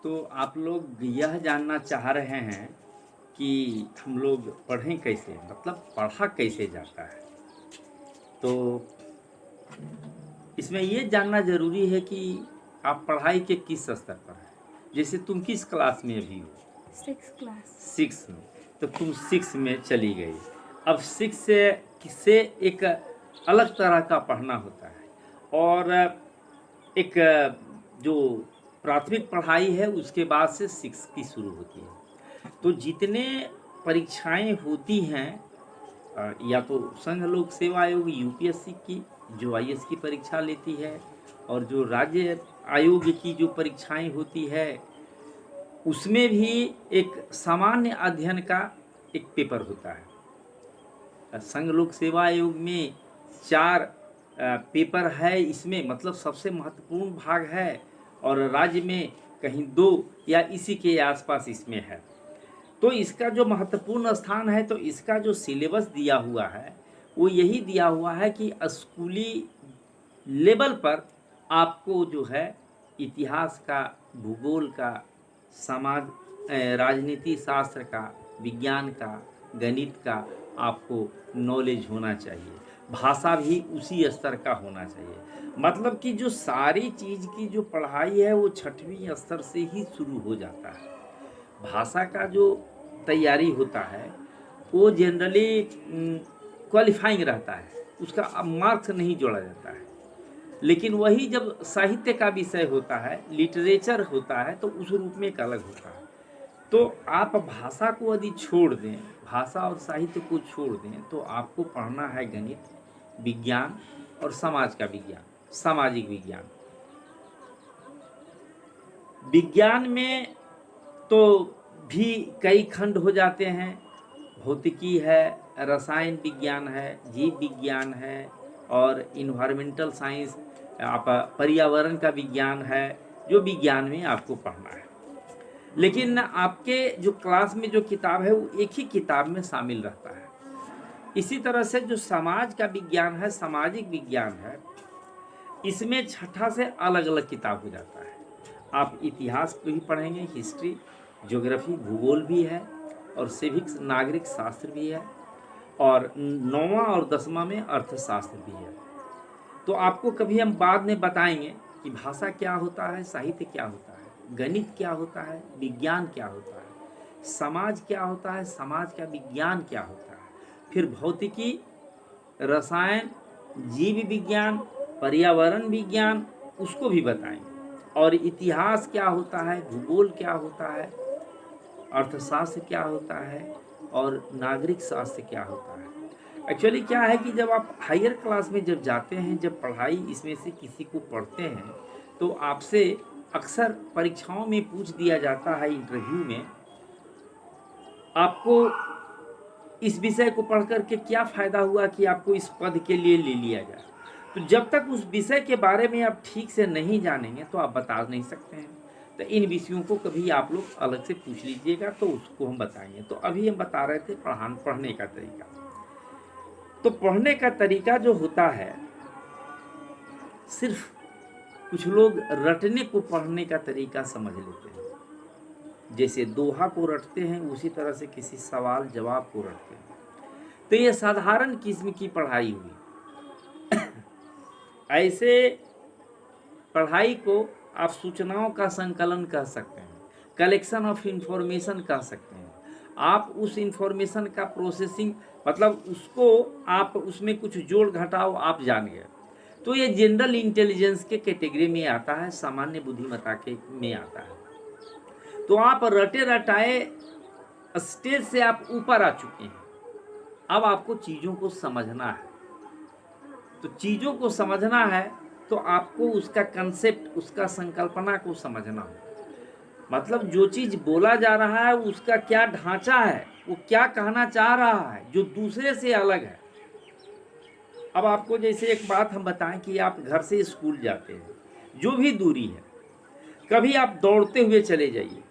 तो आप लोग यह जानना चाह रहे हैं कि हम लोग पढ़ें कैसे? मतलब पढ़ा कैसे जाता है? तो इसमें ये जानना ज़रूरी है कि आप पढ़ाई के किस स्तर पर हैं। जैसे तुम किस क्लास में अभी हो? 6th class. 6 में। तो तुम 6 में चली गई। अब 6 से एक अलग तरह का पढ़ना होता है और एक जो प्राथमिक पढ़ाई है उसके बाद से 6 की शुरू होती है। तो जितने परीक्षाएँ होती हैं या तो संघ लोक सेवा आयोग यूपीएससी की जो आईएएस की परीक्षा लेती है और जो राज्य आयोग की जो परीक्षाएँ होती है उसमें भी एक सामान्य अध्ययन का एक पेपर होता है। संघ लोक सेवा आयोग में 4 पेपर है, इसमें मतलब सबसे महत्वपूर्ण भाग है और राज्य में कहीं 2 या इसी के आसपास इसमें है। तो इसका जो महत्वपूर्ण स्थान है तो इसका जो सिलेबस दिया हुआ है वो यही दिया हुआ है कि स्कूली लेवल पर आपको जो है इतिहास का, भूगोल का, समाज राजनीति शास्त्र का, विज्ञान का, गणित का आपको नॉलेज होना चाहिए। भाषा भी उसी स्तर का होना चाहिए। मतलब कि जो सारी चीज़ की जो पढ़ाई है वो 6वीं स्तर से ही शुरू हो जाता है। भाषा का जो तैयारी होता है वो जनरली क्वालिफाइंग रहता है, उसका अब मार्क्स नहीं जोड़ा जाता है। लेकिन वही जब साहित्य का विषय होता है, लिटरेचर होता है तो उस रूप में एक अलग होता है। तो आप भाषा को यदि छोड़ दें, भाषा और साहित्य को छोड़ दें तो आपको पढ़ना है गणित, विज्ञान और समाज का विज्ञान, सामाजिक विज्ञान। विज्ञान में तो भी कई खंड हो जाते हैं, भौतिकी है, रसायन विज्ञान है, जीव विज्ञान है और इन्वायरमेंटल साइंस, आप पर्यावरण का विज्ञान है, जो विज्ञान में आपको पढ़ना है। लेकिन आपके जो क्लास में जो किताब है वो एक ही किताब में शामिल रहता है। इसी तरह से जो समाज का विज्ञान है, सामाजिक विज्ञान है, इसमें 6ठा से अलग अलग किताब हो जाता है। आप इतिहास भी पढ़ेंगे, हिस्ट्री, ज्योग्राफी, भूगोल भी है और सिविक्स, नागरिक शास्त्र भी है और 9वां और 10वां में अर्थशास्त्र भी है। तो आपको कभी हम बाद में बताएंगे कि भाषा क्या होता है, साहित्य क्या होता है, गणित क्या होता है, विज्ञान क्या होता है, समाज क्या होता है, समाज का विज्ञान क्या होता है, फिर भौतिकी, रसायन, जीव विज्ञान, पर्यावरण विज्ञान, उसको भी बताएंगे और इतिहास क्या होता है, भूगोल क्या होता है, अर्थशास्त्र क्या होता है और नागरिक शास्त्र क्या होता है। एक्चुअली क्या है कि जब आप हायर क्लास में जब जाते हैं, जब पढ़ाई इसमें से किसी को पढ़ते हैं तो आपसे अक्सर परीक्षाओं में पूछ दिया जाता है, इंटरव्यू में, आपको इस विषय को पढ़ कर के क्या फ़ायदा हुआ कि आपको इस पद के लिए ले लिया जाए। तो जब तक उस विषय के बारे में आप ठीक से नहीं जानेंगे तो आप बता नहीं सकते हैं। तो इन विषयों को कभी आप लोग अलग से पूछ लीजिएगा तो उसको हम बताएंगे। तो अभी हम बता रहे थे पढ़ने का तरीका। तो पढ़ने का तरीका जो होता है, सिर्फ कुछ लोग रटने को पढ़ने का तरीका समझ लेते हैं। जैसे दोहा को रटते हैं उसी तरह से किसी सवाल जवाब को रटते हैं। तो ये साधारण किस्म की पढ़ाई हुई। ऐसे पढ़ाई को आप सूचनाओं का संकलन कह सकते हैं, कलेक्शन ऑफ इंफॉर्मेशन कह सकते हैं। आप उस इंफॉर्मेशन का प्रोसेसिंग, मतलब उसको आप उसमें कुछ जोड़ घटाओ आप जान गए, तो ये जनरल इंटेलिजेंस के कैटेगरी में आता है, सामान्य बुद्धिमत्ता के में आता है। तो आप रटे रटाए स्टेज से आप ऊपर आ चुके हैं। अब आपको चीज़ों को समझना है। तो चीज़ों को समझना है तो आपको उसका कंसेप्ट, उसका संकल्पना को समझना हो। मतलब जो चीज़ बोला जा रहा है उसका क्या ढांचा है, वो क्या कहना चाह रहा है जो दूसरे से अलग है। अब आपको जैसे एक बात हम बताएं कि आप घर से स्कूल जाते हैं, जो भी दूरी है, कभी आप दौड़ते हुए चले जाइए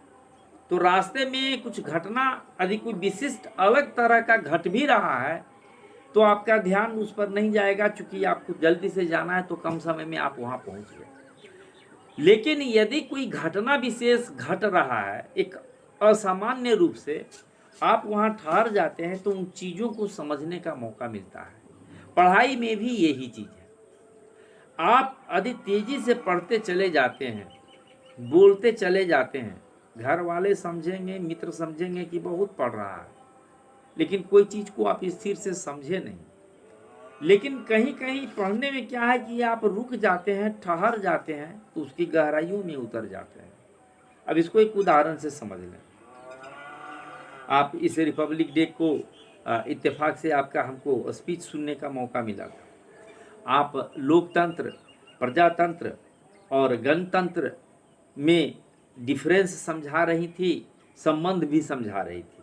तो रास्ते में कुछ घटना यदि कोई विशिष्ट अलग तरह का घट भी रहा है तो आपका ध्यान उस पर नहीं जाएगा, चूंकि आपको जल्दी से जाना है तो कम समय में आप वहाँ पहुँच गए। लेकिन यदि कोई घटना विशेष घट रहा है एक असामान्य रूप से, आप वहाँ ठहर जाते हैं तो उन चीज़ों को समझने का मौका मिलता है। पढ़ाई में भी यही चीज़ है। आप यदि तेज़ी से पढ़ते चले जाते हैं, बोलते चले जाते हैं, घर वाले समझेंगे, मित्र समझेंगे कि बहुत पढ़ रहा है, लेकिन कोई चीज़ को आप स्थिर से समझे नहीं। लेकिन कहीं कहीं पढ़ने में क्या है कि आप रुक जाते हैं, ठहर जाते हैं, तो उसकी गहराइयों में उतर जाते हैं। अब इसको एक उदाहरण से समझ लें। आप इस रिपब्लिक डे को इत्तेफाक से आपका हमको स्पीच सुनने का मौका मिला था। आप लोकतंत्र, प्रजातंत्र और गणतंत्र में डिफरेंस समझा रही थी, संबंध भी समझा रही थी।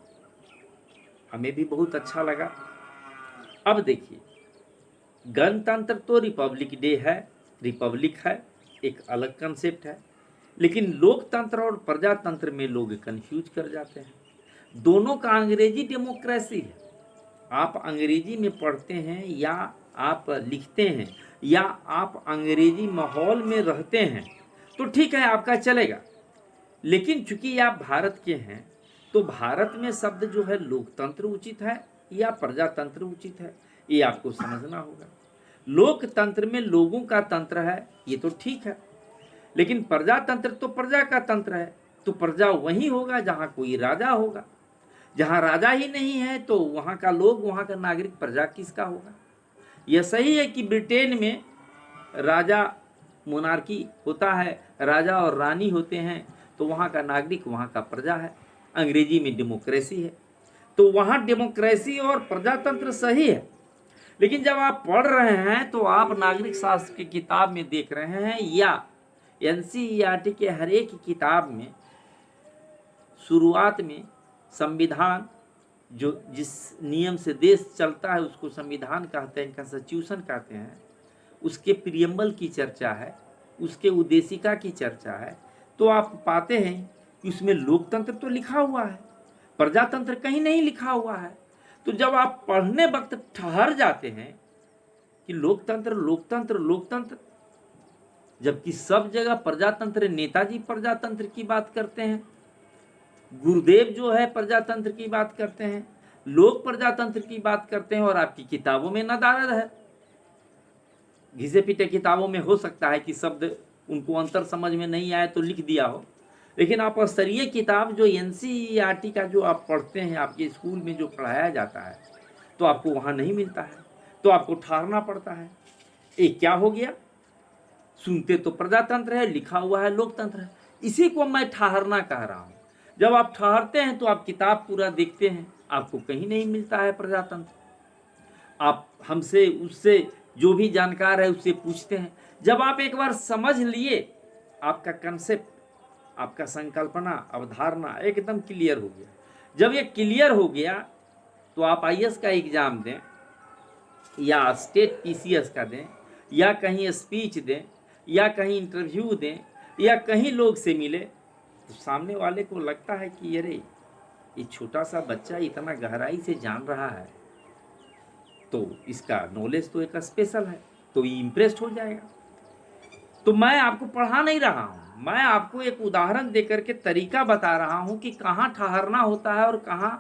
हमें भी बहुत अच्छा लगा। अब देखिए, गणतंत्र तो रिपब्लिक डे है, रिपब्लिक है, एक अलग कंसेप्ट है। लेकिन लोकतंत्र और प्रजातंत्र में लोग कंफ्यूज कर जाते हैं। दोनों का अंग्रेजी डेमोक्रेसी है। आप अंग्रेजी में पढ़ते हैं या आप लिखते हैं या आप अंग्रेजी माहौल में रहते हैं तो ठीक है, आपका चलेगा। लेकिन चूंकि आप भारत के हैं तो भारत में शब्द जो है लोकतंत्र उचित है या प्रजातंत्र उचित है, ये आपको समझना होगा। लोकतंत्र में लोगों का तंत्र है, ये तो ठीक है, लेकिन प्रजातंत्र तो प्रजा का तंत्र है। तो प्रजा वही होगा जहाँ कोई राजा होगा। जहाँ राजा ही नहीं है तो वहाँ का लोग, वहाँ का नागरिक प्रजा किसका होगा? यह सही है कि ब्रिटेन में राजा मोनार्की होता है, राजा और रानी होते हैं, तो वहाँ का नागरिक वहाँ का प्रजा है। अंग्रेजी में डेमोक्रेसी है, तो वहाँ डेमोक्रेसी और प्रजातंत्र सही है। लेकिन जब आप पढ़ रहे हैं तो आप नागरिक शास्त्र की किताब में देख रहे हैं या एनसीईआरटी के हर एक किताब में शुरुआत में संविधान, जो जिस नियम से देश चलता है उसको संविधान कहते हैं, कॉन्स्टिट्यूशन कहते हैं, उसके प्रियम्बल की चर्चा है, उसके उद्देशिका की चर्चा है। तो आप पाते हैं कि उसमें लोकतंत्र तो लिखा हुआ है, प्रजातंत्र कहीं नहीं लिखा हुआ है। तो जब आप पढ़ने वक्त ठहर जाते हैं कि लोकतंत्र लोकतंत्र लोकतंत्र, जबकि सब जगह प्रजातंत्र, नेताजी प्रजातंत्र की बात करते हैं, गुरुदेव जो है प्रजातंत्र की बात करते हैं, लोग प्रजातंत्र की बात करते हैं, और आपकी किताबों में नदारद है। घिसे पीटे किताबों में हो सकता है कि शब्द उनको अंतर समझ में नहीं आए तो लिख दिया हो, लेकिन आप स्तरीय किताब जो एनसीईआरटी का जो आप पढ़ते हैं, आपके स्कूल में जो पढ़ाया जाता है, तो आपको वहाँ नहीं मिलता है, तो आपको ठहरना पड़ता है। ये क्या हो गया? सुनते तो प्रजातंत्र है, लिखा हुआ है लोकतंत्र है। इसी को मैं ठहरना कह रहा हूँ। जब आप ठहरते हैं तो आप किताब पूरा देखते हैं, आपको कहीं नहीं मिलता है प्रजातंत्र। आप हमसे, उससे जो भी जानकार है उससे पूछते हैं। जब आप एक बार समझ लिए, आपका कंसेप्ट, आपका संकल्पना, अवधारणा एकदम क्लियर हो गया। जब ये क्लियर हो गया तो आप आईएएस का एग्जाम दें या स्टेट पीसीएस का दें या कहीं स्पीच दें या कहीं इंटरव्यू दें या कहीं लोग से मिले, तो सामने वाले को लगता है कि अरे ये छोटा सा बच्चा इतना गहराई से जान रहा है, तो इसका नॉलेज तो एक स्पेशल है, तो ये इम्प्रेस्ड हो जाएगा। तो मैं आपको पढ़ा नहीं रहा हूँ, मैं आपको एक उदाहरण देकर के तरीका बता रहा हूँ कि कहाँ ठहरना होता है और कहाँ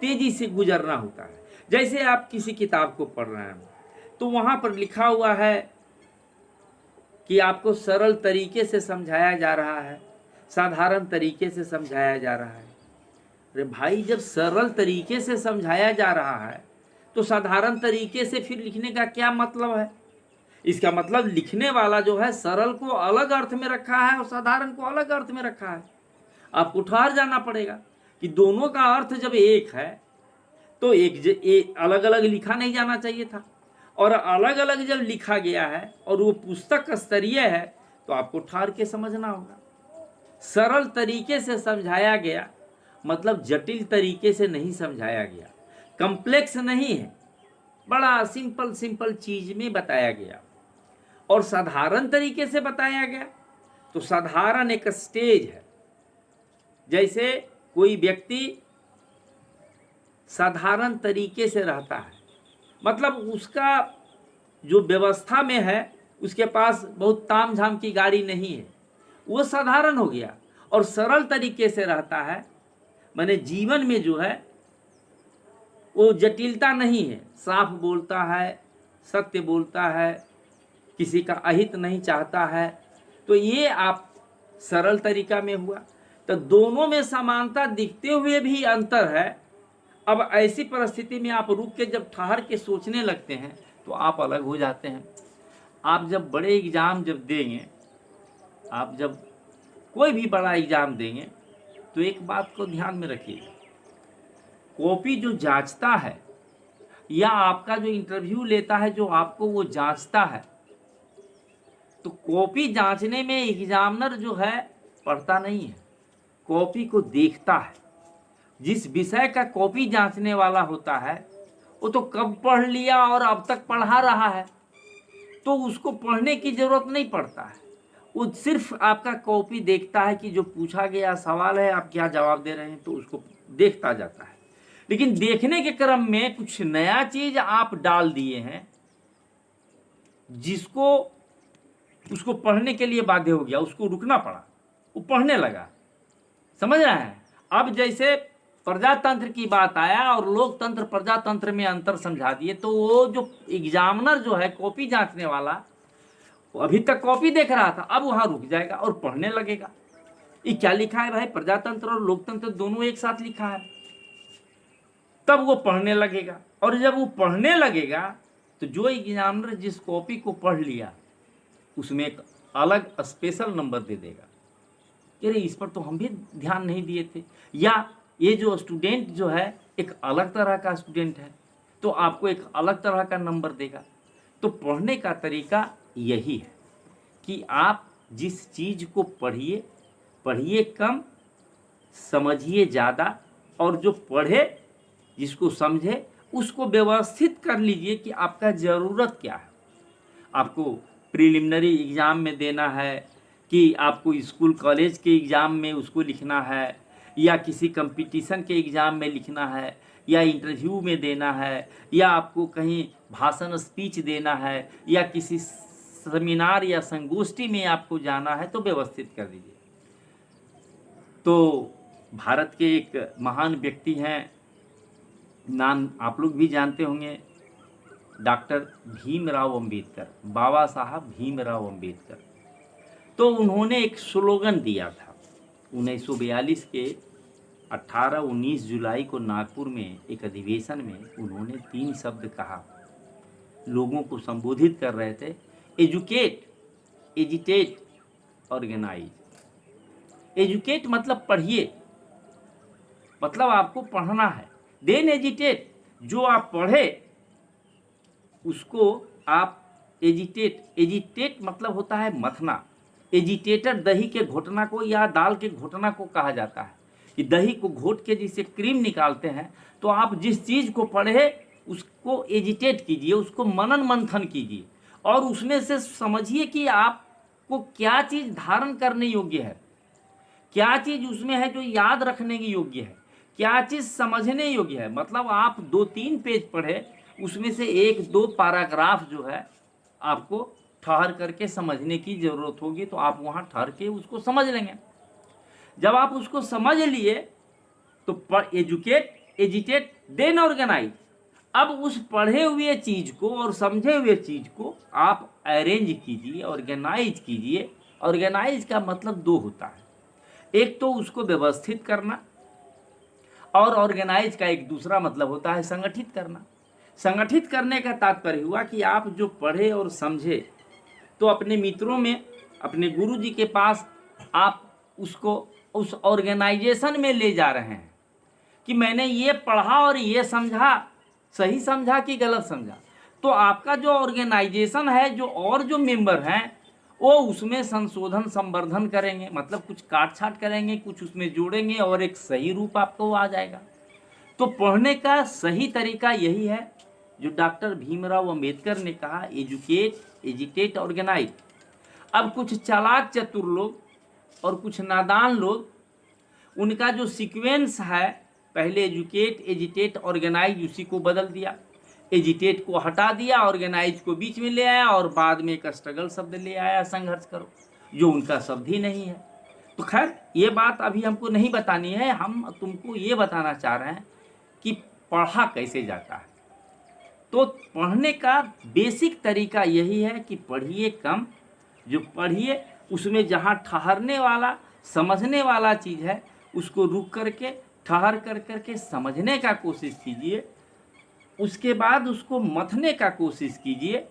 तेजी से गुजरना होता है। जैसे आप किसी किताब को पढ़ रहे हैं तो वहाँ पर लिखा हुआ है कि आपको सरल तरीके से समझाया जा रहा है, साधारण तरीके से समझाया जा रहा है। अरे भाई, जब सरल तरीके से समझाया जा रहा है तो साधारण तरीके से फिर लिखने का क्या मतलब है? इसका मतलब लिखने वाला जो है सरल को अलग अर्थ में रखा है और साधारण को अलग अर्थ में रखा है। आपको ठहर जाना पड़ेगा कि दोनों का अर्थ जब एक है तो एक अलग अलग लिखा नहीं जाना चाहिए था, और अलग अलग जब लिखा गया है और वो पुस्तक स्तरीय है तो आपको ठहर के समझना होगा। सरल तरीके से समझाया गया मतलब जटिल तरीके से नहीं समझाया गया, कॉम्प्लेक्स नहीं है, बड़ा सिंपल सिंपल चीज में बताया गया। और साधारण तरीके से बताया गया तो साधारण एक स्टेज है। जैसे कोई व्यक्ति साधारण तरीके से रहता है, मतलब उसका जो व्यवस्था में है उसके पास बहुत ताम झाम की गाड़ी नहीं है, वो साधारण हो गया और सरल तरीके से रहता है। माने जीवन में जो है वो जटिलता नहीं है, साफ बोलता है, सत्य बोलता है, किसी का अहित नहीं चाहता है। तो ये आप सरल तरीका में हुआ। तो दोनों में समानता दिखते हुए भी अंतर है। अब ऐसी परिस्थिति में आप रुक के जब ठहर के सोचने लगते हैं तो आप अलग हो जाते हैं। आप जब बड़े एग्ज़ाम जब देंगे, आप जब कोई भी बड़ा एग्ज़ाम देंगे तो एक बात को ध्यान में रखिएगा, कॉपी जो जांचता है या आपका जो इंटरव्यू लेता है जो आपको वो जांचता है, तो कॉपी जांचने में एग्जामिनर जो है पढ़ता नहीं है, कॉपी को देखता है। जिस विषय का कॉपी जांचने वाला होता है वो तो कब पढ़ लिया और अब तक पढ़ा रहा है, तो उसको पढ़ने की जरूरत नहीं पड़ता है। वो सिर्फ आपका कॉपी देखता है कि जो पूछा गया सवाल है आप क्या जवाब दे रहे हैं, तो उसको देखता जाता है। लेकिन देखने के क्रम में कुछ नया चीज आप डाल दिए हैं जिसको उसको पढ़ने के लिए बाध्य हो गया, उसको रुकना पड़ा, वो पढ़ने लगा। समझ रहे हैं? अब जैसे प्रजातंत्र की बात आया और लोकतंत्र प्रजातंत्र में अंतर समझा दिए, तो वो जो एग्जामिनर जो है कॉपी जांचने वाला, वो अभी तक कॉपी देख रहा था, अब वहां रुक जाएगा और पढ़ने लगेगा। ये क्या लिखा है भाई, प्रजातंत्र और लोकतंत्र दोनों एक साथ लिखा है। तब वो पढ़ने लगेगा, और जब वो पढ़ने लगेगा तो जो एग्जामिनर जिस कॉपी को पढ़ लिया उसमें एक अलग स्पेशल नंबर दे देगा। अरे इस पर तो हम भी ध्यान नहीं दिए थे, या ये जो स्टूडेंट जो है एक अलग तरह का स्टूडेंट है, तो आपको एक अलग तरह का नंबर देगा। तो पढ़ने का तरीका यही है कि आप जिस चीज़ को पढ़िए, पढ़िए कम, समझिए ज़्यादा, और जो पढ़े जिसको समझे उसको व्यवस्थित कर लीजिए कि आपका ज़रूरत क्या है। आपको प्रिलिमिनरी एग्ज़ाम में देना है कि आपको स्कूल कॉलेज के एग्ज़ाम में उसको लिखना है, या किसी कंपटीशन के एग्ज़ाम में लिखना है, या इंटरव्यू में देना है, या आपको कहीं भाषण स्पीच देना है, या किसी सेमिनार या संगोष्ठी में आपको जाना है, तो व्यवस्थित कर दीजिए। तो भारत के एक महान व्यक्ति हैं, नाम आप लोग भी जानते होंगे, डॉक्टर भीमराव अंबेडकर, बाबा साहब भीमराव अंबेडकर। तो उन्होंने एक स्लोगन दिया था 1942 के 18-19 जुलाई को नागपुर में एक अधिवेशन में। उन्होंने 3 शब्द कहा, लोगों को संबोधित कर रहे थे, एजुकेट, एजिटेट, ऑर्गेनाइज। एजुकेट मतलब पढ़िए, मतलब आपको पढ़ना है। देन एजिटेट, जो आप पढ़े उसको आप एजिटेट, एजिटेट मतलब होता है मथना। एजिटेटर दही के घोटना को या दाल के घोटना को कहा जाता है, कि दही को घोट के जिसे क्रीम निकालते हैं। तो आप जिस चीज़ को पढ़े उसको एजिटेट कीजिए, उसको मनन मंथन कीजिए, और उसमें से समझिए कि आपको क्या चीज़ धारण करने योग्य है, क्या चीज़ उसमें है जो याद रखने की योग्य है, क्या चीज़ समझने योग्य है। मतलब आप 2-3 पेज पढ़े, उसमें से 1-2 पैराग्राफ जो है आपको ठहर करके समझने की ज़रूरत होगी, तो आप वहाँ ठहर के उसको समझ लेंगे। जब आप उसको समझ लिए तो एजुकेट, एजिटेट, देन ऑर्गेनाइज। अब उस पढ़े हुए चीज़ को और समझे हुए चीज़ को आप अरेंज कीजिए, ऑर्गेनाइज कीजिए। ऑर्गेनाइज का मतलब 2 होता है, एक तो उसको व्यवस्थित करना, और ऑर्गेनाइज का एक दूसरा मतलब होता है संगठित करना। संगठित करने का तात्पर्य हुआ कि आप जो पढ़े और समझे तो अपने मित्रों में, अपने गुरुजी के पास आप उसको उस ऑर्गेनाइजेशन में ले जा रहे हैं कि मैंने ये पढ़ा और ये समझा, सही समझा कि गलत समझा। तो आपका जो ऑर्गेनाइजेशन है, जो और जो मेंबर हैं, वो उसमें संशोधन संवर्धन करेंगे, मतलब कुछ काट छाट करेंगे, कुछ उसमें जोड़ेंगे, और एक सही रूप आपको आ जाएगा। तो पढ़ने का सही तरीका यही है जो डॉक्टर भीमराव अंबेडकर ने कहा, एजुकेट, एजिटेट, ऑर्गेनाइज। अब कुछ चालाक चतुर लोग और कुछ नादान लोग, उनका जो सीक्वेंस है, पहले एजुकेट, एजिटेट, ऑर्गेनाइज, उसी को बदल दिया। एजिटेट को हटा दिया, ऑर्गेनाइज को बीच में ले आया और बाद में एक स्ट्रगल शब्द ले आया, संघर्ष करो, जो उनका शब्द ही नहीं है। तो खैर ये बात अभी हमको नहीं बतानी है, हम तुमको ये बताना चाह रहे हैं कि पढ़ा कैसे जाता है। तो पढ़ने का बेसिक तरीका यही है कि पढ़िए कम, जो पढ़िए उसमें जहाँ ठहरने वाला समझने वाला चीज़ है उसको रुक करके ठहर कर करके समझने का कोशिश कीजिए, उसके बाद उसको मथने का कोशिश कीजिए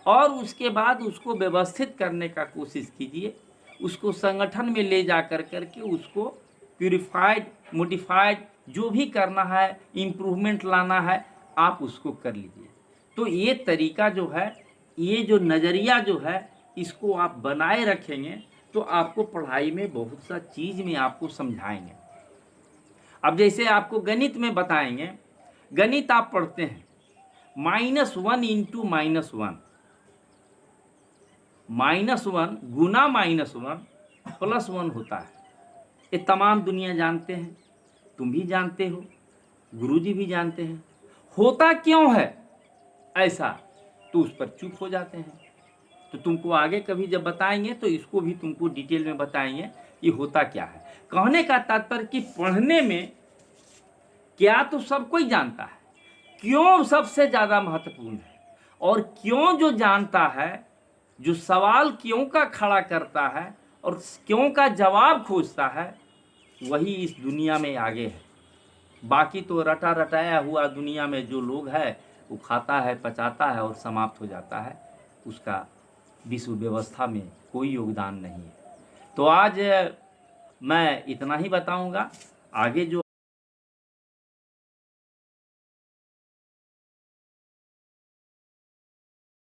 और उसके बाद उसको व्यवस्थित करने का कोशिश कीजिए, उसको संगठन में ले जा कर करके उसको प्यूरिफाइड मोडिफाइड जो भी करना है, इम्प्रूवमेंट लाना है, आप उसको कर लीजिए। तो ये तरीका जो है, ये जो नज़रिया जो है, इसको आप बनाए रखेंगे तो आपको पढ़ाई में बहुत सा चीज़ में आपको समझाएंगे। अब जैसे आपको गणित में बताएंगे, गणित आप पढ़ते हैं -1 इंटू -1, -1 गुना -1 +1 होता है। ये तमाम दुनिया जानते हैं, तुम भी जानते हो, गुरुजी भी जानते हैं। होता क्यों है ऐसा, तो उस पर चुप हो जाते हैं। तो तुमको आगे कभी जब बताएंगे तो इसको भी तुमको डिटेल में बताएंगे ये होता क्या है। कहने का तात्पर्य कि पढ़ने में क्या तो सब कोई जानता है, क्यों सबसे ज़्यादा महत्वपूर्ण है, और क्यों जो जानता है, जो सवाल क्यों का खड़ा करता है और क्यों का जवाब खोजता है, वही इस दुनिया में आगे है। बाकी तो रटा रटाया हुआ दुनिया में जो लोग है वो खाता है, पचाता है और समाप्त हो जाता है, उसका विश्व व्यवस्था में कोई योगदान नहीं है। तो आज मैं इतना ही बताऊंगा, आगे जो